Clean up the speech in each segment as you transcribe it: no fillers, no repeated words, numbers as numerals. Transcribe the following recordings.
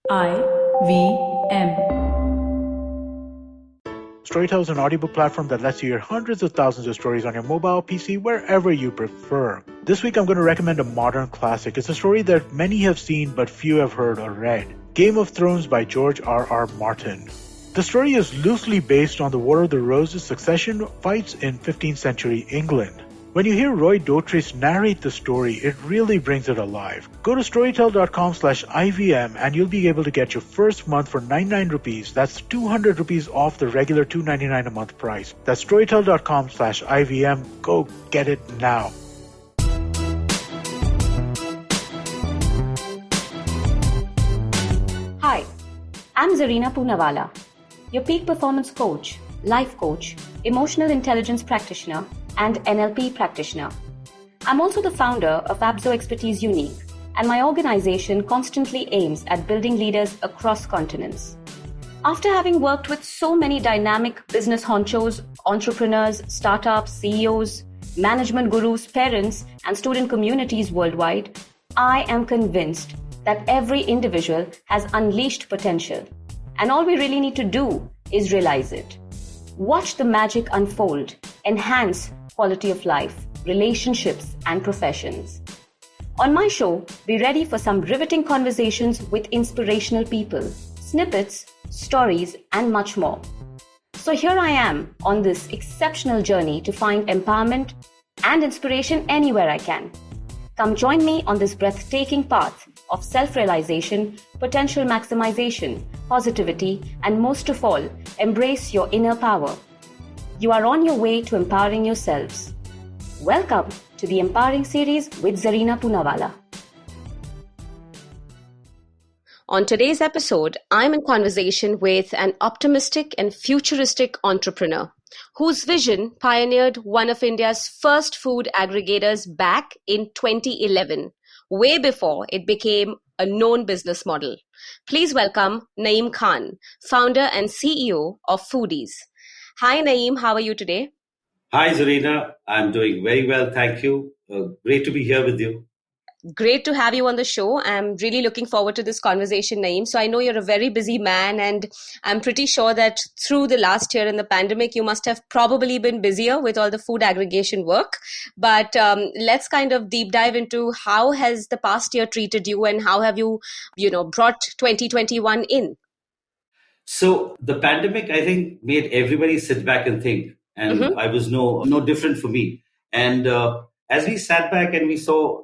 IVM. Storytel is an audiobook platform that lets you hear hundreds of thousands of stories on your mobile, PC, wherever you prefer. This week I'm going to recommend a modern classic. It's a story that many have seen but few have heard or read. Game of Thrones by George R.R. Martin. The story is loosely based on the War of the Roses succession fights in 15th century England. When you hear Roy Dotrice narrate the story, it really brings it alive. Go to storytel.com/IVM and you'll be able to get your first month for 99 rupees. That's 200 rupees off the regular $2.99 a month price. That's storytel.com/IVM. Go get it now. Hi, I'm Zarina Poonawala, your peak performance coach, life coach, emotional intelligence practitioner, and NLP practitioner. I'm also the founder of Abzo Expertise Unique, and my organization constantly aims at building leaders across continents. After having worked with so many dynamic business honchos, entrepreneurs, startups, CEOs, management gurus, parents, and student communities worldwide, I am convinced that every individual has unleashed potential, and all we really need to do is realize it. Watch the magic unfold, enhance quality of life, relationships, and professions. On my show, be ready for some riveting conversations with inspirational people, snippets, stories, and much more. So here I am on this exceptional journey to find empowerment and inspiration anywhere I can. Come join me on this breathtaking path of self-realization, potential maximization, positivity, and most of all, embrace your inner power. You are on your way to empowering yourselves. Welcome to the Empowering Series with Zarina Poonawala. On today's episode, I'm in conversation with an optimistic and futuristic entrepreneur whose vision pioneered one of India's first food aggregators back in 2011, way before it became a known business model. Please welcome Naeem Khan, founder and CEO of Foodys. Hi Naeem, how are you today? Hi Zarina, I'm doing very well, thank you. Great to be here with you. Great to have you on the show. I'm really looking forward to this conversation, Naeem. So I know you're a very busy man, and I'm pretty sure that through the last year in the pandemic, you must have probably been busier with all the food aggregation work. But let's kind of deep dive into how has the past year treated you, and how have you brought 2021 in? So the pandemic, I think, made everybody sit back and think, and I was no different for me. And as we sat back and we saw,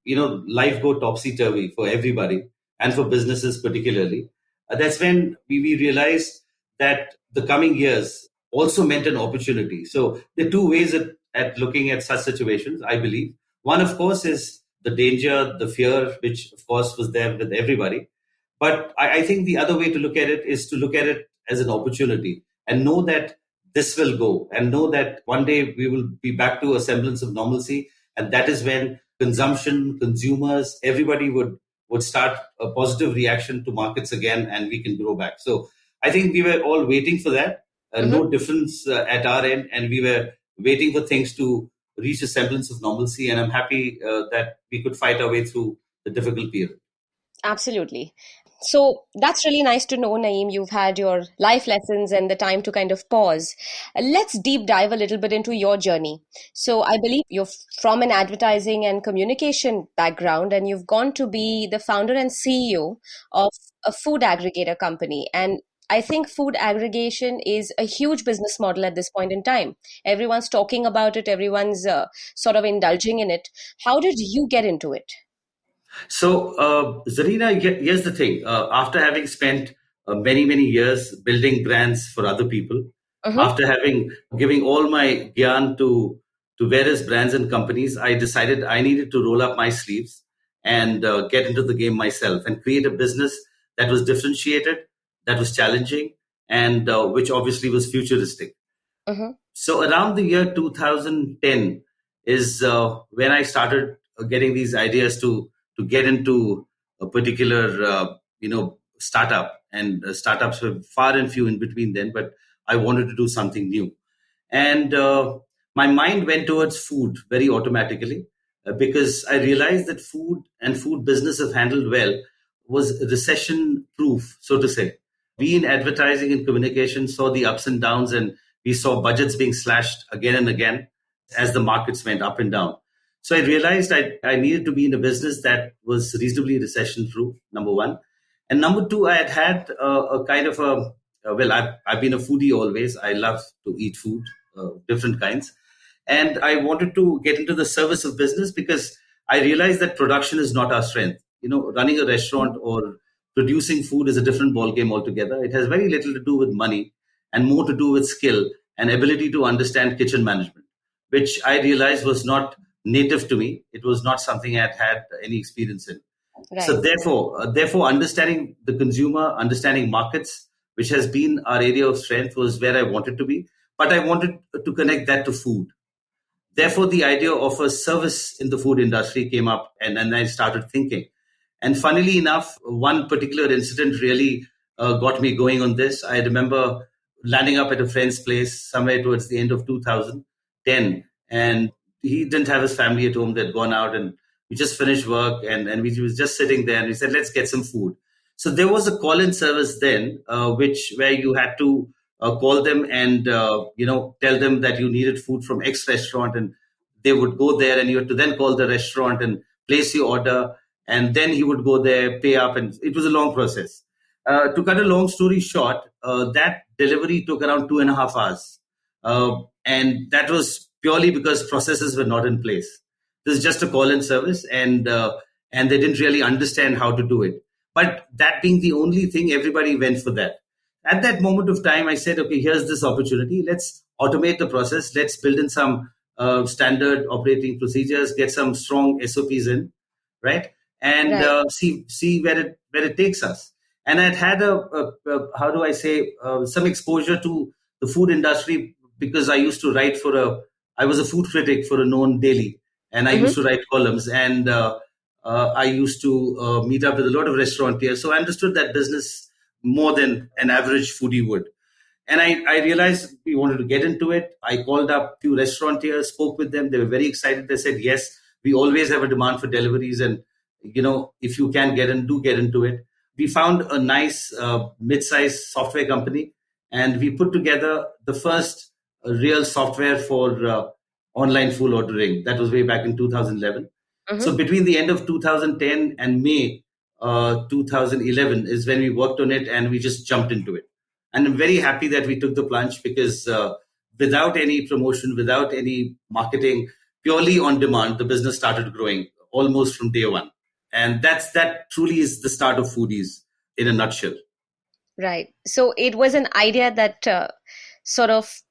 life go topsy turvy for everybody and for businesses particularly, that's when we realized that the coming years also meant an opportunity. So there are two ways at looking at such situations, I believe. One, of course, is the danger, the fear, which of course was there with everybody. But I think the other way to look at it is to look at it as an opportunity and know that this will go, and know that one day we will be back to a semblance of normalcy. And that is when consumption, consumers, everybody would start a positive reaction to markets again, and we can grow back. So I think we were all waiting for that. No difference at our end, and we were waiting for things to reach a semblance of normalcy. And I'm happy that we could fight our way through the difficult period. Absolutely. So that's really nice to know, Naeem. You've had your life lessons and the time to kind of pause. Let's deep dive a little bit into your journey. So I believe you're from an advertising and communication background, and you've gone to be the founder and CEO of a food aggregator company. And I think food aggregation is a huge business model at this point in time. Everyone's talking about it. Everyone's sort of indulging in it. How did you get into it? So, Zarina, here's the thing. After having spent many years building brands for other people, after having giving all my gyan to various brands and companies, I decided I needed to roll up my sleeves and get into the game myself and create a business that was differentiated, that was challenging, and which obviously was futuristic. So around the year 2010 is when I started getting these ideas to get into a particular startup, and startups were far and few in between then, but I wanted to do something new. And my mind went towards food very automatically because I realized that food and food business, if handled well, was recession proof, so to say. We in advertising and communication saw the ups and downs, and we saw budgets being slashed again and again as the markets went up and down. So I realized I needed to be in a business that was reasonably recession proof, number one. And number two, I had a kind of I've been a foodie always. I love to eat food, different kinds. And I wanted to get into the service of business because I realized that production is not our strength. Running a restaurant or producing food is a different ballgame altogether. It has very little to do with money and more to do with skill and ability to understand kitchen management, which I realized was not native to me. It was not something I had any experience in. Right. So therefore, understanding the consumer, understanding markets, which has been our area of strength, was where I wanted to be. But I wanted to connect that to food. Therefore, the idea of a service in the food industry came up, and I started thinking. And funnily enough, one particular incident really got me going on this. I remember landing up at a friend's place somewhere towards the end of 2010, and he didn't have his family at home. They'd gone out, and we just finished work, and we was just sitting there, and we said, let's get some food. So there was a call-in service then, where you had to call them and tell them that you needed food from X restaurant, and they would go there, and you had to then call the restaurant and place your order, and then he would go there, pay up, and it was a long process. To cut a long story short, that delivery took around 2.5 hours, and that was purely because processes were not in place. This is just a call-in service, and they didn't really understand how to do it. But that being the only thing, everybody went for that. At that moment of time, I said, okay, here's this opportunity. Let's automate the process. Let's build in some standard operating procedures, get some strong SOPs in, right? And right. See where it takes us. And I'd had some exposure to the food industry because I used to write I was a food critic for a known daily, and I used to write columns, and I used to meet up with a lot of restaurateurs. So I understood that business more than an average foodie would. And I realized we wanted to get into it. I called up a few restaurateurs, spoke with them. They were very excited. They said, yes, we always have a demand for deliveries. And, if you can do get into it. We found a nice mid-sized software company, and we put together the first real software for online food ordering. That was way back in 2011. So between the end of 2010 and May 2011 is when we worked on it, and we just jumped into it. And I'm very happy that we took the plunge because without any promotion, without any marketing, purely on demand, the business started growing almost from day one. And that truly is the start of Foodys in a nutshell. Right. So it was an idea that sort of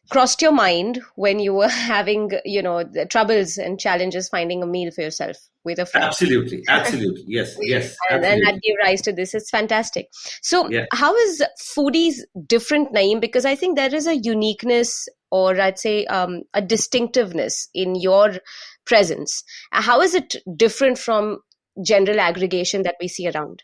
crossed your mind when you were having, the troubles and challenges finding a meal for yourself with a friend. Absolutely. Yes. And that gave rise to this. It's fantastic. So How is Foodys different, Naeem? Because I think there is a uniqueness, or I'd say a distinctiveness in your presence. How is it different from general aggregation that we see around?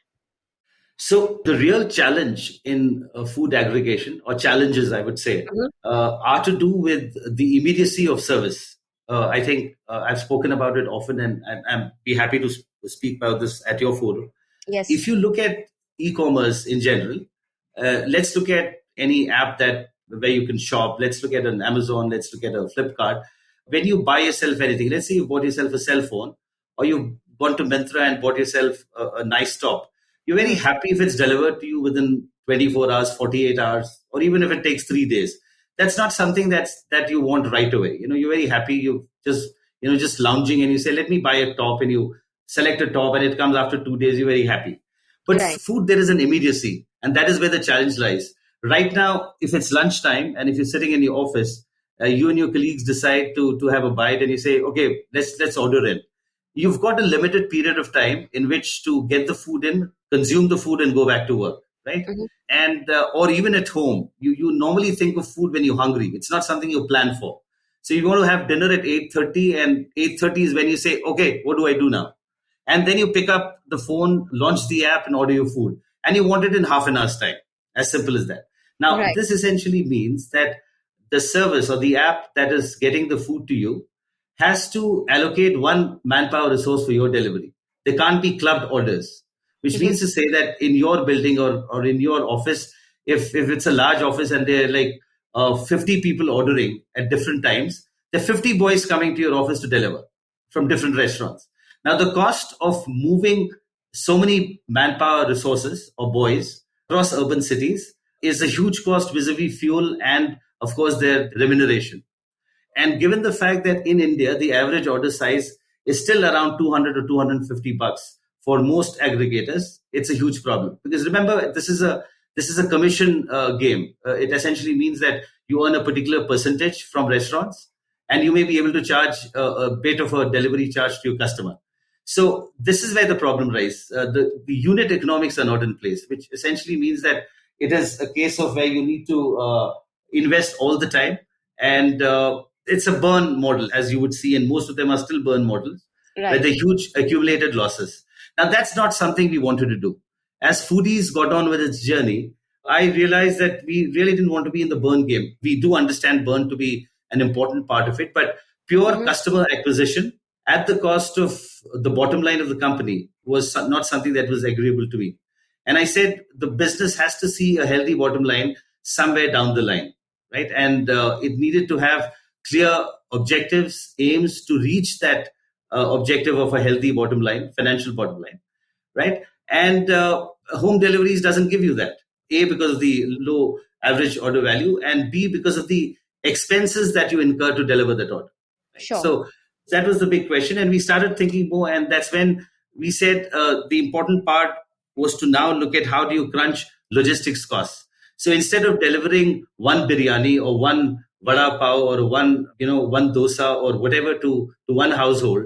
So the real challenge in food aggregation, or challenges, I would say, are to do with the immediacy of service. I think I've spoken about it often, and I'd be happy to speak about this at your forum. Yes. If you look at e-commerce in general, let's look at any app where you can shop. Let's look at an Amazon. Let's look at a Flipkart. When you buy yourself anything, let's say you bought yourself a cell phone, or you've gone to Myntra and bought yourself a nice top. You're very happy if it's delivered to you within 24 hours, 48 hours, or even if it takes 3 days. That's not something that you want right away. You're very happy. You just lounging, and you say, let me buy a top, and you select a top, and it comes after 2 days. You're very happy. But food, there is an immediacy, and that is where the challenge lies. Right now, if it's lunchtime and if you're sitting in your office, you and your colleagues decide to have a bite, and you say, okay, let's order in. You've got a limited period of time in which to get the food in, consume the food, and go back to work, right? And or even at home, you normally think of food when you're hungry. It's not something you plan for. So you want to have dinner at 8:30, and 8:30 is when you say, okay, what do I do now? And then you pick up the phone, launch the app, and order your food. And you want it in half an hour's time. As simple as that. Now, this essentially means that the service or the app that is getting the food to you has to allocate one manpower resource for your delivery. They can't be clubbed orders. which means to say that in your building or in your office, if it's a large office and there are like 50 people ordering at different times, there are 50 boys coming to your office to deliver from different restaurants. Now, the cost of moving so many manpower resources or boys across urban cities is a huge cost vis-a-vis fuel and, of course, their remuneration. And given the fact that in India, the average order size is still around 200 or 250 bucks for most aggregators, it's a huge problem. Because remember, this is a commission game. It essentially means that you earn a particular percentage from restaurants, and you may be able to charge a bit of a delivery charge to your customer. So this is where the problem lies. The unit economics are not in place, which essentially means that it is a case of where you need to invest all the time. And it's a burn model, as you would see, and most of them are still burn models, right, with the huge accumulated losses. Now, that's not something we wanted to do. As Foodys got on with its journey, I realized that we really didn't want to be in the burn game. We do understand burn to be an important part of it, but pure customer acquisition at the cost of the bottom line of the company was not something that was agreeable to me. And I said, the business has to see a healthy bottom line somewhere down the line, right? And it needed to have clear objectives, aims to reach that objective of a healthy bottom line, financial bottom line, right? And home deliveries doesn't give you that. A, because of the low average order value, and B, because of the expenses that you incur to deliver that order. Right? Sure. So that was the big question. And we started thinking more. And that's when we said the important part was to now look at how do you crunch logistics costs. So instead of delivering one biryani or one vada pav or one dosa or whatever to one household,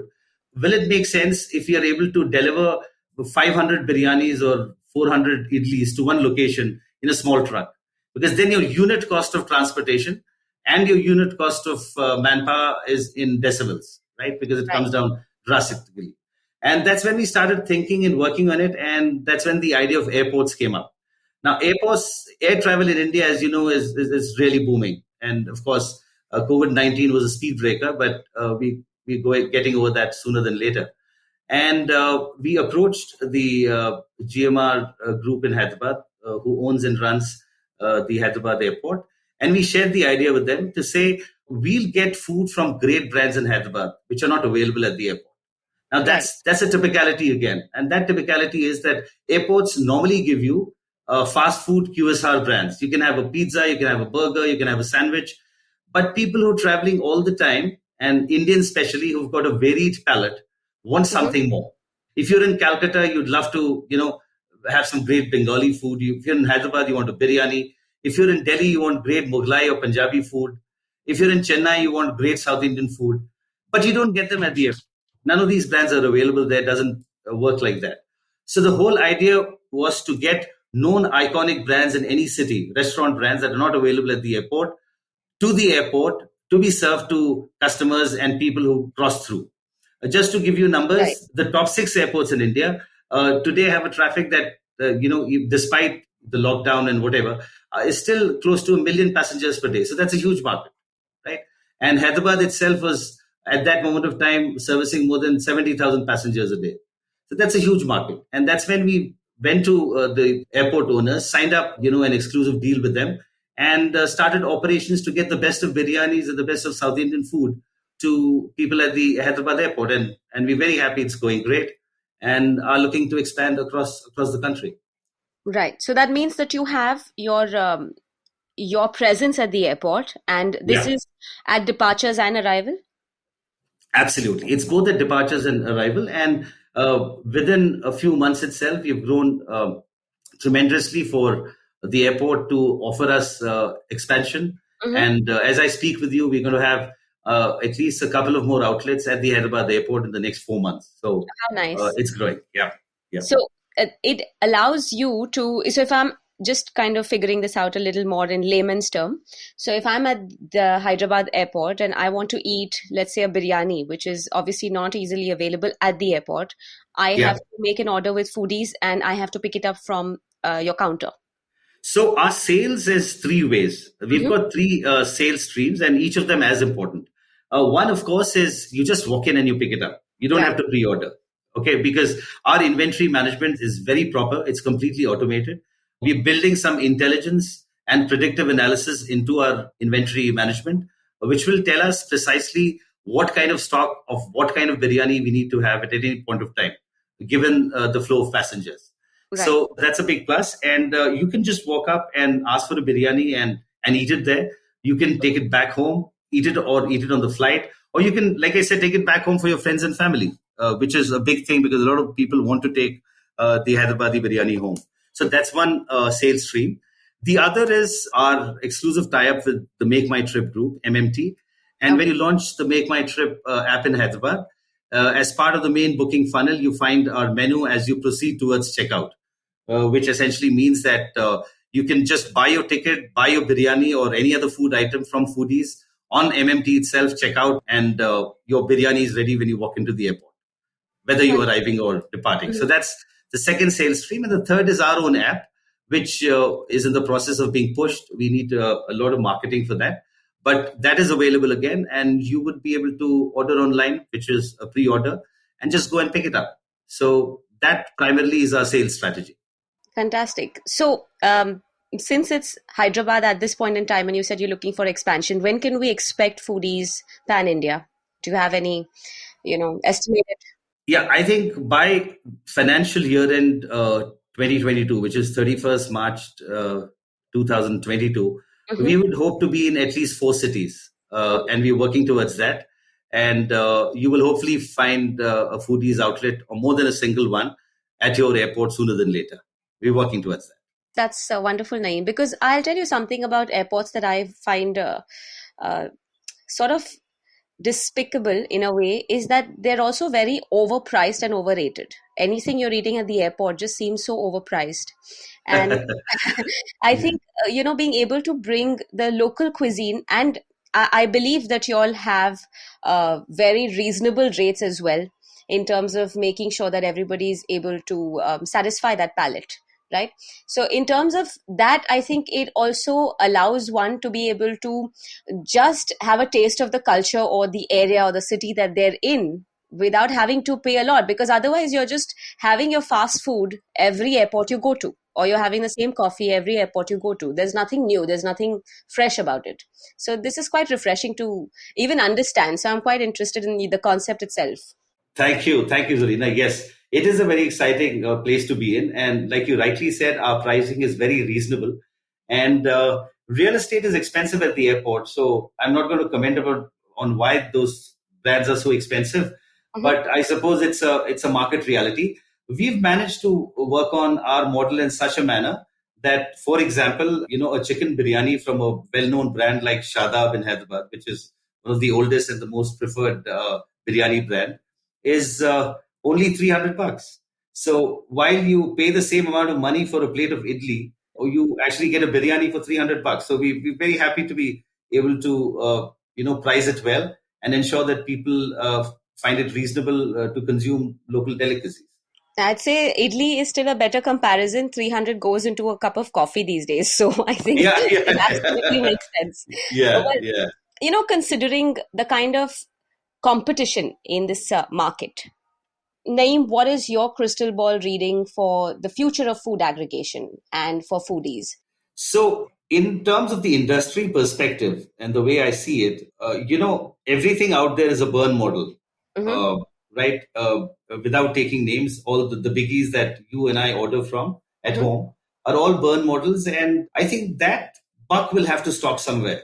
will it make sense if you are able to deliver 500 biryanis or 400 idlis to one location in a small truck? Because then your unit cost of transportation and your unit cost of manpower is in decibels, right? Because it comes down drastically. And that's when we started thinking and working on it. And that's when the idea of airports came up. Now, air travel in India, as you know, is really booming. And of course, COVID-19 was a speed breaker, but we're getting over that sooner than later. And we approached the GMR group in Hyderabad, who owns and runs the Hyderabad airport. And we shared the idea with them to say, we'll get food from great brands in Hyderabad, which are not available at the airport. Now, that's a typicality again. And that typicality is that airports normally give you fast food QSR brands. You can have a pizza, you can have a burger, you can have a sandwich. But people who are traveling all the time, and Indians especially, who've got a varied palate, want something more. If you're in Calcutta, you'd love to, have some great Bengali food. If you're in Hyderabad, you want a biryani. If you're in Delhi, you want great Mughlai or Punjabi food. If you're in Chennai, you want great South Indian food. But you don't get them at the airport. None of these brands are available there. It doesn't work like that. So the whole idea was to get known iconic brands in any city, restaurant brands that are not available at the airport, to the airport to be served to customers and people who cross through. Just to give you numbers, the top 6 airports in India today have a traffic that, despite the lockdown and whatever, is still close to 1 million passengers per day. So that's a huge market, right? And Hyderabad itself was, at that moment of time, servicing more than 70,000 passengers a day. So that's a huge market. And that's when we went to the airport owners, signed up, an exclusive deal with them, and started operations to get the best of biryanis and the best of South Indian food to people at the Hyderabad airport. And we're very happy it's going great and are looking to expand across the country. Right. So that means that you have your presence at the airport, and this is at departures and arrival? Absolutely. It's both at departures and arrival. And within a few months itself, we've grown tremendously for the airport to offer us expansion. And as I speak with you, we're going to have at least a couple of more outlets at the Hyderabad airport in the next 4 months. So how nice. It's growing. Yeah. So it allows you to, so if I'm just kind of figuring this out a little more in layman's term. So if I'm at the Hyderabad airport and I want to eat, let's say, a biryani, which is obviously not easily available at the airport, I have to make an order with Foodys and I have to pick it up from your counter. So our sales is 3 ways. We've got 3 sales streams, and each of them as important. One, of course, is you just walk in and you pick it up. You don't have to pre-order. Okay, because our inventory management is very proper. It's completely automated. We're building some intelligence and predictive analysis into our inventory management, which will tell us precisely what kind of stock of what kind of biryani we need to have at any point of time, given the flow of passengers. Right. So that's a big plus. And you can just walk up and ask for a biryani and eat it there. You can take it back home, eat it or eat it on the flight. Or you can, like I said, take it back home for your friends and family, which is a big thing because a lot of people want to take the Hyderabadi biryani home. So that's one sales stream. The other is our exclusive tie-up with the Make My Trip group, MMT. And when you launch the Make My Trip app in Hyderabad, as part of the main booking funnel, you find our menu as you proceed towards checkout, which essentially means that you can just buy your ticket, buy your biryani or any other food item from Foodys on MMT itself, check out, and your biryani is ready when you walk into the airport, whether you're arriving or departing. So that's the second sales stream. And the third is our own app, which is in the process of being pushed. We need a lot of marketing for that. But that is available again, and you would be able to order online, which is a pre-order, and just go and pick it up. So that primarily is our sales strategy. Fantastic. So, since it's Hyderabad at this point in time, and you said you're looking for expansion, when can we expect Foodys pan India? Do you have any, estimated? Yeah, I think by financial year end 2022, which is 31st March 2022, we would hope to be in at least 4 cities, and we're working towards that. And you will hopefully find a Foodys outlet or more than a single one at your airport sooner than later. We're working towards that. That's a wonderful, Naeem, because I'll tell you something about airports that I find sort of despicable in a way is that they're also very overpriced and overrated. Anything you're eating at the airport just seems so overpriced. And I think, being able to bring the local cuisine, and I believe that you all have very reasonable rates as well in terms of making sure that everybody is able to satisfy that palate. Right. So in terms of that, I think it also allows one to be able to just have a taste of the culture or the area or the city that they're in without having to pay a lot, because otherwise you're just having your fast food every airport you go to, or you're having the same coffee every airport you go to. There's nothing new, there's nothing fresh about it. So this is quite refreshing to even understand. So I'm quite interested in the concept itself. Thank you, Zarina. Yes, it is a very exciting place to be in, and like you rightly said, our pricing is very reasonable. And real estate is expensive at the airport, so I'm not going to comment about on why those brands are so expensive. But I suppose it's a market reality. We've managed to work on our model in such a manner that, for example, a chicken biryani from a well-known brand like Shadab in Hyderabad, which is one of the oldest and the most preferred biryani brand, is only $300. So while you pay the same amount of money for a plate of idli, or you actually get a biryani for $300. So we're very happy to be able to price it well and ensure that people find it reasonable to consume local delicacies. I'd say idli is still a better comparison. 300 goes into a cup of coffee these days. So I think it absolutely makes sense. Yeah, But, yeah. Considering the kind of competition in this market, Naeem, what is your crystal ball reading for the future of food aggregation and for Foodys? So, in terms of the industry perspective and the way I see it, everything out there is a burn model, right? Without taking names, all the biggies that you and I order from at home are all burn models. And I think that buck will have to stop somewhere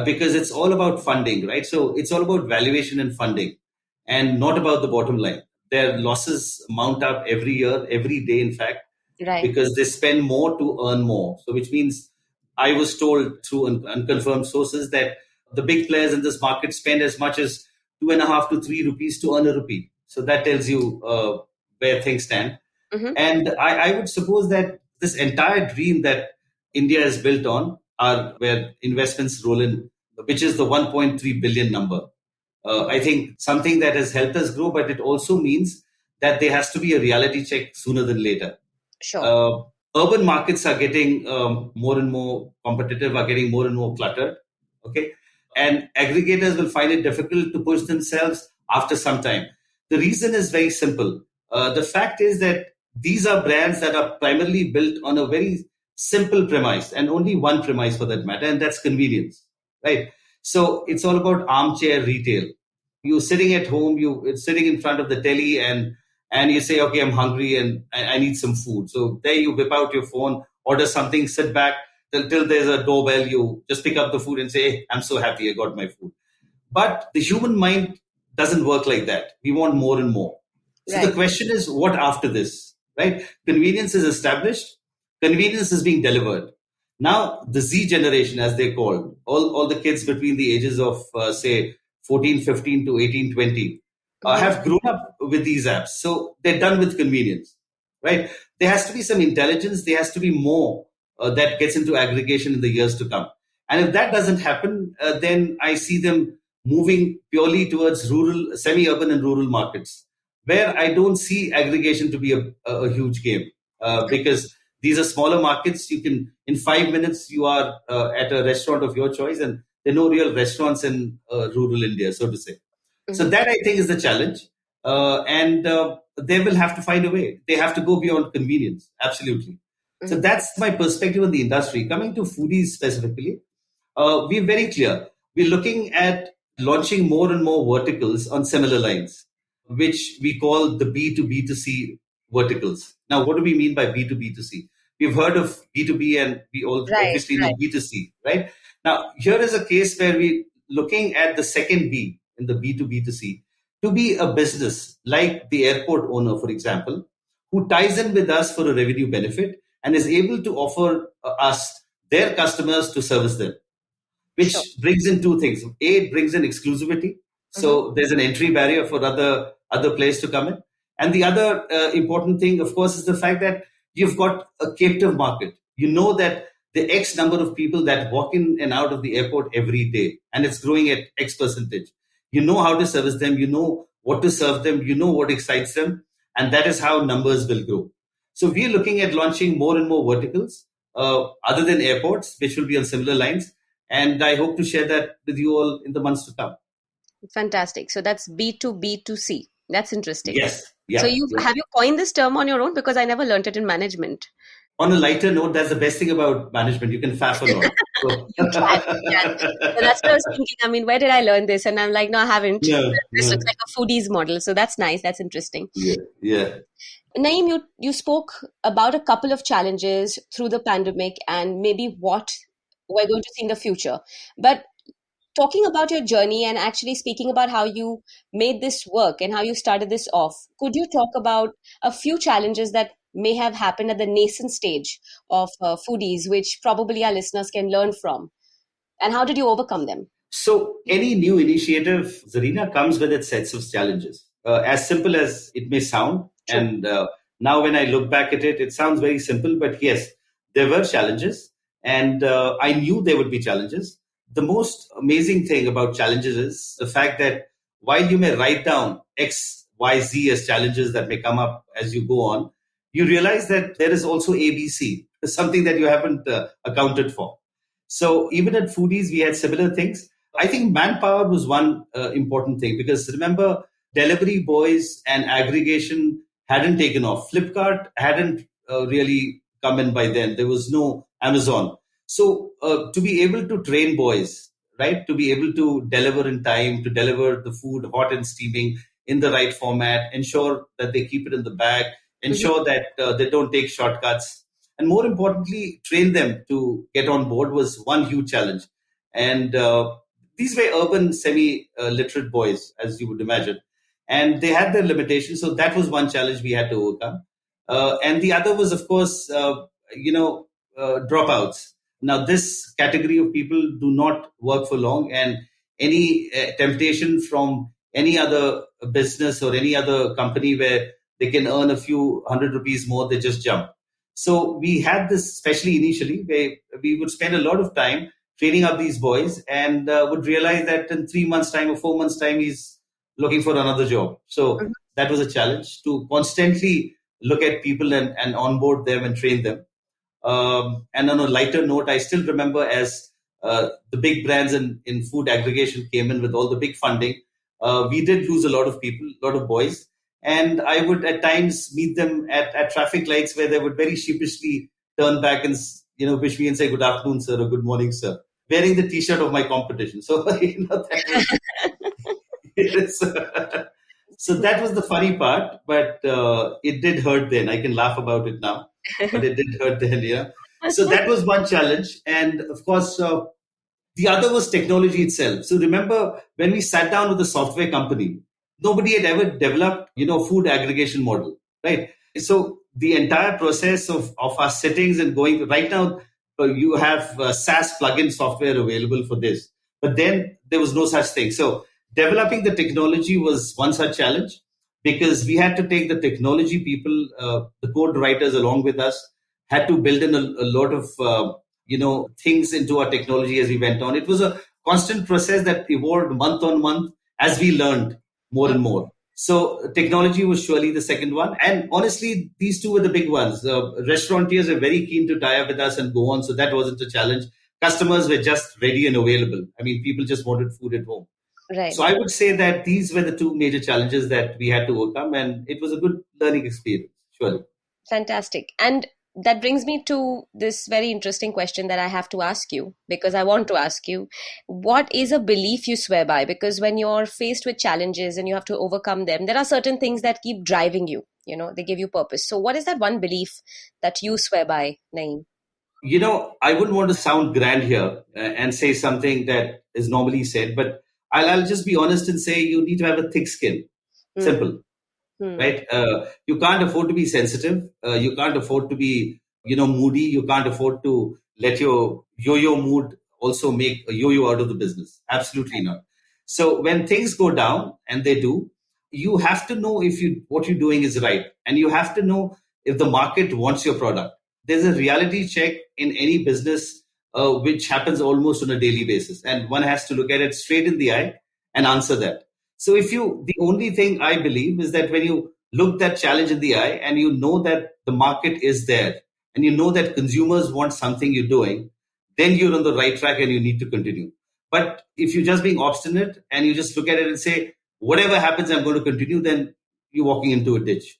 because it's all about funding, right? So, it's all about valuation and funding and not about the bottom line. Their losses mount up every year, every day, in fact, right, because they spend more to earn more. So, which means I was told through unconfirmed sources that the big players in this market spend as much as 2.5 to 3 rupees to earn a rupee. So that tells you where things stand. And I would suppose that this entire dream that India is built on are where investments roll in, which is the 1.3 billion number. I think something that has helped us grow, but it also means that there has to be a reality check sooner than later. Sure. Urban markets are getting more and more competitive, are getting more and more cluttered. Okay. And aggregators will find it difficult to push themselves after some time. The reason is very simple. The fact is that these are brands that are primarily built on a very simple premise, and only one premise for that matter, and that's convenience, right? So it's all about armchair retail. You're sitting at home, it's sitting in front of the telly, and you say, okay, I'm hungry and I need some food. So there you whip out your phone, order something, sit back till there's a doorbell. You just pick up the food and say, hey, I'm so happy I got my food. But the human mind doesn't work like that. We want more and more. So the question is, what after this, right? Convenience is established. Convenience is being delivered. Now, the Z generation, as they're called, all the kids between the ages of, say, 14, 15 to 18, 20, have grown up with these apps. So they're done with convenience, right? There has to be some intelligence. There has to be more that gets into aggregation in the years to come. And if that doesn't happen, then I see them moving purely towards rural, semi-urban and rural markets, where I don't see aggregation to be a huge game, because these are smaller markets. You can, in 5 minutes, you are at a restaurant of your choice, and there are no real restaurants in rural India, so to say. So that, I think, is the challenge. And they will have to find a way. They have to go beyond convenience. Absolutely. So that's my perspective on the industry. Coming to foodies specifically, we're very clear. We're looking at launching more and more verticals on similar lines, which we call the B2B2C verticals. Now, what do we mean by B2B2C? We've heard of B2B, and we all obviously know B2C, right? Now, here is a case where we're looking at the second B in the B2B2C to be a business like the airport owner, for example, who ties in with us for a revenue benefit and is able to offer us their customers to service them, which brings in two things. A, it brings in exclusivity. So there's an entry barrier for other players to come in. And the other important thing, of course, is the fact that you've got a captive market. You know that the X number of people that walk in and out of the airport every day, and it's growing at X percentage. You know how to service them. You know what to serve them. You know what excites them. And that is how numbers will grow. So we're looking at launching more and more verticals other than airports, which will be on similar lines. And I hope to share that with you all in the months to come. Fantastic. So that's B2B2C. That's interesting. Yes. Yeah. So have you coined this term on your own? Because I never learned it in management. On a lighter note, that's the best thing about management. You can faff a lot. So. You can. So that's what I was thinking. I mean, where did I learn this? And I'm like, no, I haven't. This looks like a foodies model. So that's nice. That's interesting. Yeah. Naeem, you spoke about a couple of challenges through the pandemic and maybe what we're going to see in the future. But talking about your journey and actually speaking about how you made this work and how you started this off, could you talk about a few challenges that may have happened at the nascent stage of foodies, which probably our listeners can learn from? And how did you overcome them? So any new initiative, Zarina, comes with its sets of challenges. As simple as it may sound. True. And now when I look back at it, it sounds very simple. But yes, there were challenges. And I knew there would be challenges. The most amazing thing about challenges is the fact that while you may write down X, Y, Z as challenges that may come up as you go on, you realize that there is also ABC, something that you haven't accounted for. So even at Foodies, we had similar things. I think manpower was one important thing, because remember, delivery boys and aggregation hadn't taken off. Flipkart hadn't really come in by then. There was no Amazon. So to be able to train boys, right, to be able to deliver in time, to deliver the food hot and steaming in the right format, ensure that they keep it in the bag, ensure that they don't take shortcuts, and more importantly, train them to get on board was one huge challenge. And these were urban, semi-literate boys, as you would imagine, and they had their limitations. So that was one challenge we had to overcome. And the other was, of course, dropouts. Now, this category of people do not work for long, and any temptation from any other business or any other company where they can earn a few hundred rupees more, they just jump. So we had this, especially initially, where we would spend a lot of time training up these boys, and would realize that in 3 months' time or 4 months' time, he's looking for another job. So that was a challenge, to constantly look at people and onboard them and train them. And on a lighter note, I still remember as the big brands in food aggregation came in with all the big funding, we did lose a lot of people, a lot of boys. And I would at times meet them at traffic lights where they would very sheepishly turn back and wish me and say good afternoon, sir, or good morning, sir, wearing the T-shirt of my competition. So that was yes. So that was the funny part, but it did hurt then. I can laugh about it now, but it did hurt then. Yeah. So that was one challenge, and of course. The other was technology itself. So remember when we sat down with a software company, nobody had ever developed, food aggregation model, right? So the entire process of our settings and going right now, you have SaaS plugin software available for this, but then there was no such thing. So developing the technology was one such challenge because we had to take the technology people, the code writers along with us, had to build in a lot of things into our technology as we went on. It was a constant process that evolved month on month as we learned more and more. So technology was surely the second one. And honestly, these two were the big ones. Restaurateurs were very keen to tie up with us and go on. So that wasn't a challenge. Customers were just ready and available. I mean, people just wanted food at home. Right. So I would say that these were the two major challenges that we had to overcome. And it was a good learning experience, surely. Fantastic. And that brings me to this very interesting question that I have to ask you, because I want to ask you, what is a belief you swear by? Because when you're faced with challenges and you have to overcome them, there are certain things that keep driving you, they give you purpose. So what is that one belief that you swear by, Naeem? I wouldn't want to sound grand here and say something that is normally said, but I'll just be honest and say you need to have a thick skin. Simple. Right? You can't afford to be sensitive. You can't afford to be, moody. You can't afford to let your yo-yo mood also make a yo-yo out of the business. Absolutely not. So when things go down, and they do, you have to know if what you're doing is right, and you have to know if the market wants your product. There's a reality check in any business, which happens almost on a daily basis, and one has to look at it straight in the eye and answer that. So the only thing I believe is that when you look that challenge in the eye and you know that the market is there and you know that consumers want something you're doing, then you're on the right track and you need to continue. But if you're just being obstinate and you just look at it and say, whatever happens, I'm going to continue, then you're walking into a ditch.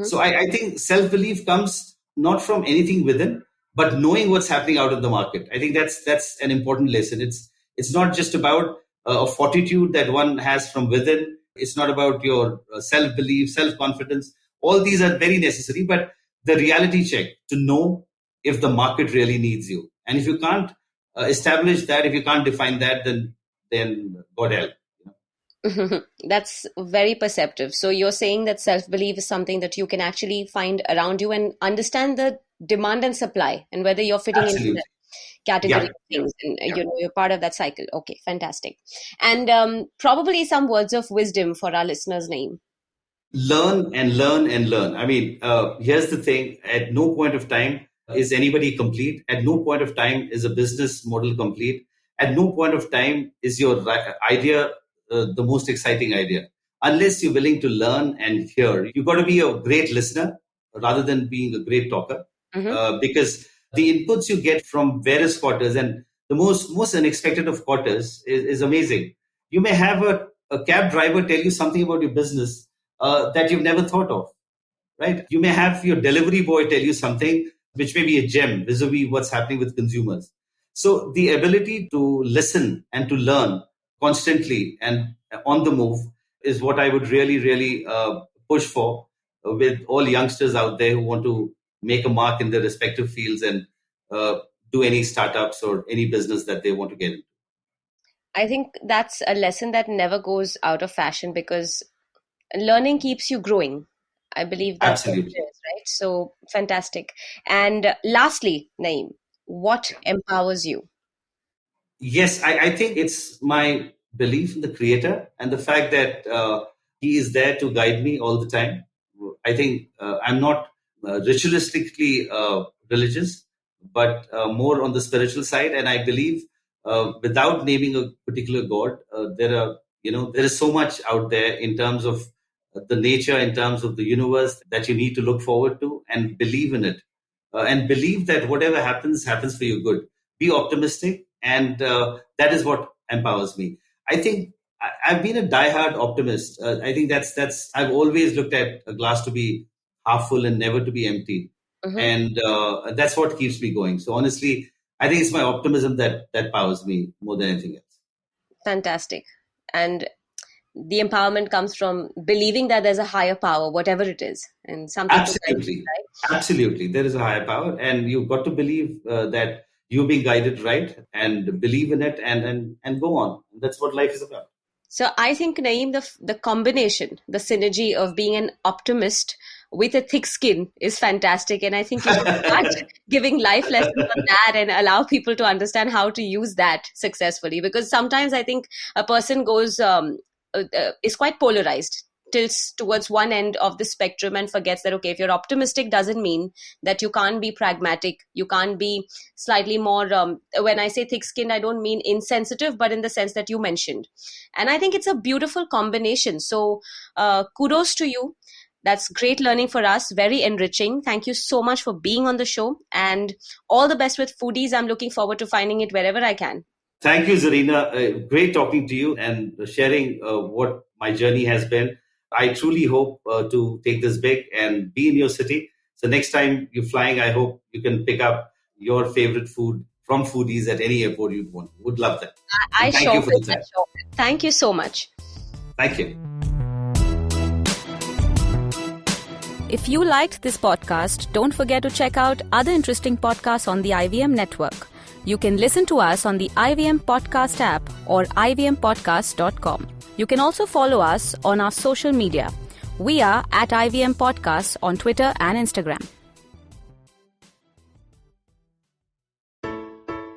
So I think self-belief comes not from anything within, but knowing what's happening out of the market. I think that's an important lesson. It's not just about a fortitude that one has from within. It's not about your self-belief, self-confidence. All these are very necessary, but the reality check to know if the market really needs you. And if you can't establish that, if you can't define that, then God help. That's very perceptive. So you're saying that self-belief is something that you can actually find around you and understand the demand and supply and whether you're fitting Absolutely. into the category of things and you're part of that cycle. Okay, fantastic. And probably some words of wisdom for our listeners' name. Learn and learn and learn. I mean, here's the thing. At no point of time is anybody complete. At no point of time is a business model complete. At no point of time is your idea the most exciting idea. Unless you're willing to learn and hear, you've got to be a great listener rather than being a great talker. Because the inputs you get from various quarters, and the most unexpected of quarters is amazing. You may have a cab driver tell you something about your business that you've never thought of, right? You may have your delivery boy tell you something which may be a gem vis-a-vis what's happening with consumers. So the ability to listen and to learn constantly and on the move is what I would really, really push for with all youngsters out there who want to make a mark in their respective fields and do any startups or any business that they want to get into. I think that's a lesson that never goes out of fashion because learning keeps you growing. I believe that's what it Absolutely. is, right? So fantastic. And lastly, Naeem, what empowers you? Yes, I think it's my belief in the creator and the fact that he is there to guide me all the time. I think I'm not ritualistically religious, but more on the spiritual side. And I believe without naming a particular God, there is so much out there in terms of the nature, in terms of the universe that you need to look forward to and believe in it. And believe that whatever happens, happens for your good. Be optimistic. And that is what empowers me. I think I've been a diehard optimist. I think that's I've always looked at a glass to be half full and never to be empty. Mm-hmm. And that's what keeps me going. So honestly, I think it's my optimism that powers me more than anything else. Fantastic. And the empowerment comes from believing that there's a higher power, whatever it is. And some people absolutely, right? Absolutely, there is a higher power, and you've got to believe that you're being guided right, and believe in it, and go on. That's what life is about. So I think, Naeem, the combination, the synergy of being an optimist with a thick skin is fantastic. And I think you should start giving life lessons on that and allow people to understand how to use that successfully. Because sometimes I think a person goes, is quite polarized, tilts towards one end of the spectrum and forgets that, okay, if you're optimistic doesn't mean that you can't be pragmatic. You can't be slightly more, when I say thick-skinned, I don't mean insensitive, but in the sense that you mentioned. And I think it's a beautiful combination. So kudos to you. That's great learning for us. Very enriching. Thank you so much for being on the show, and all the best with Foodys. I'm looking forward to finding it wherever I can. Thank you, Zarina. Great talking to you and sharing what my journey has been. I truly hope to take this big and be in your city. So next time you're flying, I hope you can pick up your favorite food from Foodys at any airport you'd want. Would love that. I thank you for the time. Thank you so much. Thank you. If you liked this podcast, don't forget to check out other interesting podcasts on the IVM network. You can listen to us on the IVM Podcast app or ivmpodcast.com. You can also follow us on our social media. We are at IVM Podcasts on Twitter and Instagram.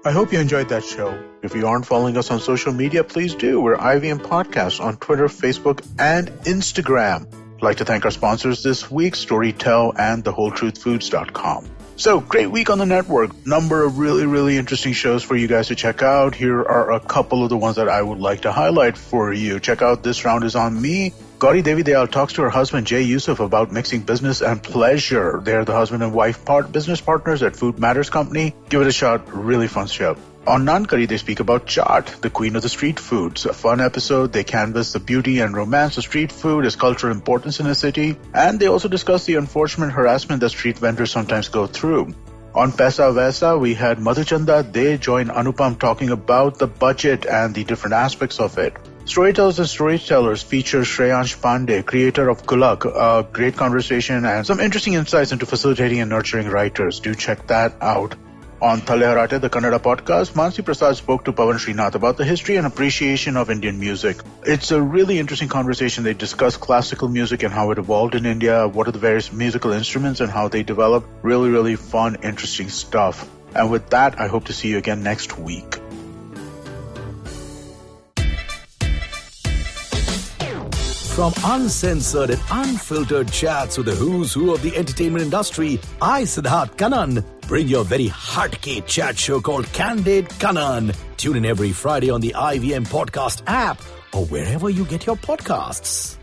I hope you enjoyed that show. If you aren't following us on social media, please do. We're IVM Podcasts on Twitter, Facebook, and Instagram. I'd like to thank our sponsors this week, Storytel and thewholetruthfoods.com. So, great week on the network. Number of really, really interesting shows for you guys to check out. Here are a couple of the ones that I would like to highlight for you. Check out This Round Is On Me. Gauri Devi Dayal talks to her husband Jay Yusuf about mixing business and pleasure. They're the husband and wife business partners at Food Matters Company. Give it a shot. Really fun show. On Nankari, they speak about chaat, the queen of the street foods. A fun episode. They canvass the beauty and romance of street food, its cultural importance in a city, and they also discuss the unfortunate harassment that street vendors sometimes go through. On Pesa Vaisa, we had Madhuchanda. They join Anupam talking about the budget and the different aspects of it. Storytellers and Storytellers feature Shreyansh Pandey, creator of Kulak, a great conversation and some interesting insights into facilitating and nurturing writers. Do check that out. On Thale Harate, the Kannada podcast, Mansi Prasad spoke to Pawan Srinath about the history and appreciation of Indian music. It's a really interesting conversation. They discuss classical music and how it evolved in India, what are the various musical instruments and how they developed. Really, really fun, interesting stuff. And with that, I hope to see you again next week. From uncensored and unfiltered chats with the who's who of the entertainment industry, I, Siddharth Kannan, bring you a very hardcore chat show called Candid Kannan. Tune in every Friday on the IVM Podcast app or wherever you get your podcasts.